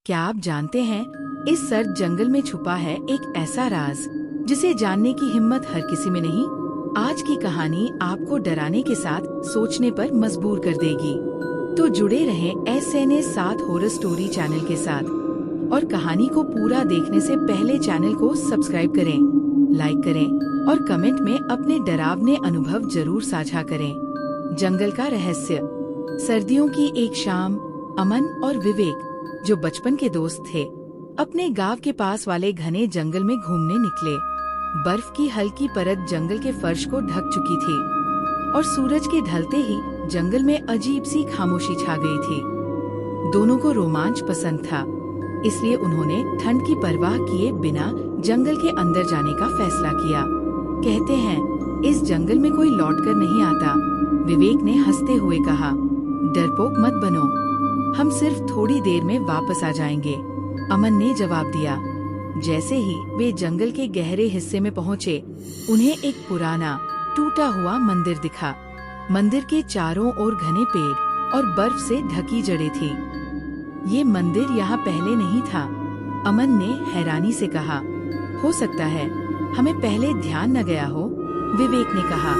क्या आप जानते हैं, इस सर्द जंगल में छुपा है एक ऐसा राज जिसे जानने की हिम्मत हर किसी में नहीं। आज की कहानी आपको डराने के साथ सोचने पर मजबूर कर देगी। तो जुड़े रहें SNS 7 हॉरर स्टोरी चैनल के साथ और कहानी को पूरा देखने से पहले चैनल को सब्सक्राइब करें, लाइक करें और कमेंट में अपने डरावने अनुभव जरूर साझा करें। जंगल का रहस्य। सर्दियों की एक शाम अमन और विवेक, जो बचपन के दोस्त थे, अपने गांव के पास वाले घने जंगल में घूमने निकले। बर्फ की हल्की परत जंगल के फर्श को ढक चुकी थी और सूरज के ढलते ही जंगल में अजीब सी खामोशी छा गई थी। दोनों को रोमांच पसंद था, इसलिए उन्होंने ठंड की परवाह किए बिना जंगल के अंदर जाने का फैसला किया। कहते हैं, इस जंगल में कोई लौटकर नहीं आता, विवेक ने हंसते हुए कहा। डरपोक मत बनो, हम सिर्फ थोड़ी देर में वापस आ जाएंगे, अमन ने जवाब दिया। जैसे ही वे जंगल के गहरे हिस्से में पहुँचे, उन्हें एक पुराना टूटा हुआ मंदिर दिखा। मंदिर के चारों ओर घने पेड़ और बर्फ से ढकी जड़ें थी। ये मंदिर यहाँ पहले नहीं था, अमन ने हैरानी से कहा। हो सकता है हमें पहले ध्यान न गया हो, विवेक ने कहा,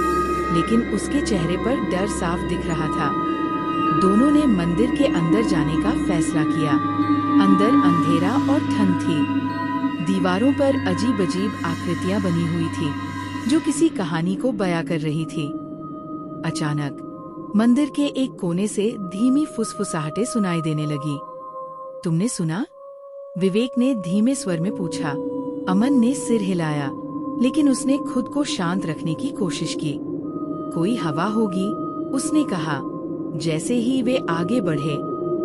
लेकिन उसके चेहरे पर डर साफ दिख रहा था। दोनों ने मंदिर के अंदर जाने का फैसला किया। अंदर अंधेरा और ठंड थी। दीवारों पर अजीब अजीब आकृतियां बनी हुई थी, जो किसी कहानी को बयां कर रही थी। अचानक मंदिर के एक कोने से धीमी फुसफुसाहटें सुनाई देने लगी। तुमने सुना? विवेक ने धीमे स्वर में पूछा। अमन ने सिर हिलाया, लेकिन उसने खुद को शांत रखने की कोशिश की। कोई हवा होगी, उसने कहा। जैसे ही वे आगे बढ़े,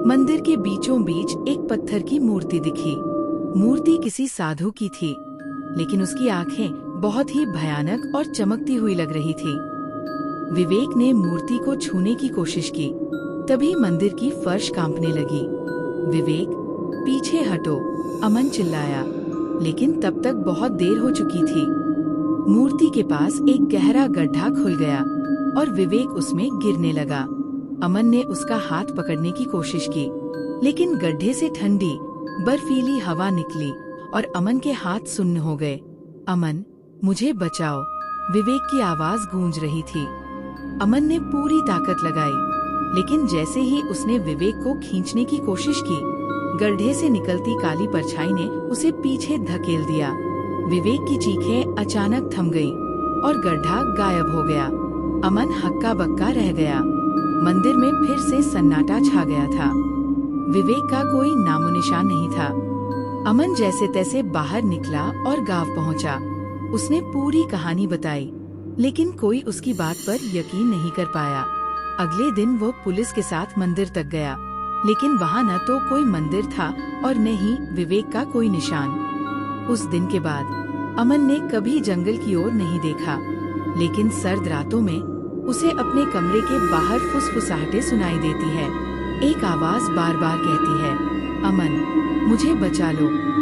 मंदिर के बीचों बीच एक पत्थर की मूर्ति दिखी। मूर्ति किसी साधु की थी, लेकिन उसकी आंखें बहुत ही भयानक और चमकती हुई लग रही थी। विवेक ने मूर्ति को छूने की कोशिश की, तभी मंदिर की फर्श कांपने लगी। विवेक, पीछे हटो, अमन चिल्लाया, लेकिन तब तक बहुत देर हो चुकी थी। मूर्ति के पास एक गहरा गड्ढा खुल गया और विवेक उसमें गिरने लगा। अमन ने उसका हाथ पकड़ने की कोशिश की, लेकिन गड्ढे से ठंडी बर्फीली हवा निकली और अमन के हाथ सुन्न हो गए। अमन, मुझे बचाओ, विवेक की आवाज गूंज रही थी। अमन ने पूरी ताकत लगाई, लेकिन जैसे ही उसने विवेक को खींचने की कोशिश की, गड्ढे से निकलती काली परछाई ने उसे पीछे धकेल दिया। विवेक की चीखें अचानक थम गईं और गड्ढा गायब हो गया। अमन हक्का बक्का रह गया। मंदिर में फिर से सन्नाटा छा गया था। विवेक का कोई नामोनिशान नहीं था। अमन जैसे तैसे बाहर निकला और गांव पहुंचा। उसने पूरी कहानी बताई, लेकिन कोई उसकी बात पर यकीन नहीं कर पाया। अगले दिन वो पुलिस के साथ मंदिर तक गया, लेकिन वहाँ न तो कोई मंदिर था और न ही विवेक का कोई निशान। उस दिन के बाद अमन ने कभी जंगल की ओर नहीं देखा, लेकिन सर्द रातों में उसे अपने कमरे के बाहर फुसफुसाहटें सुनाई देती है। एक आवाज बार बार कहती है, अमन, मुझे बचा लो।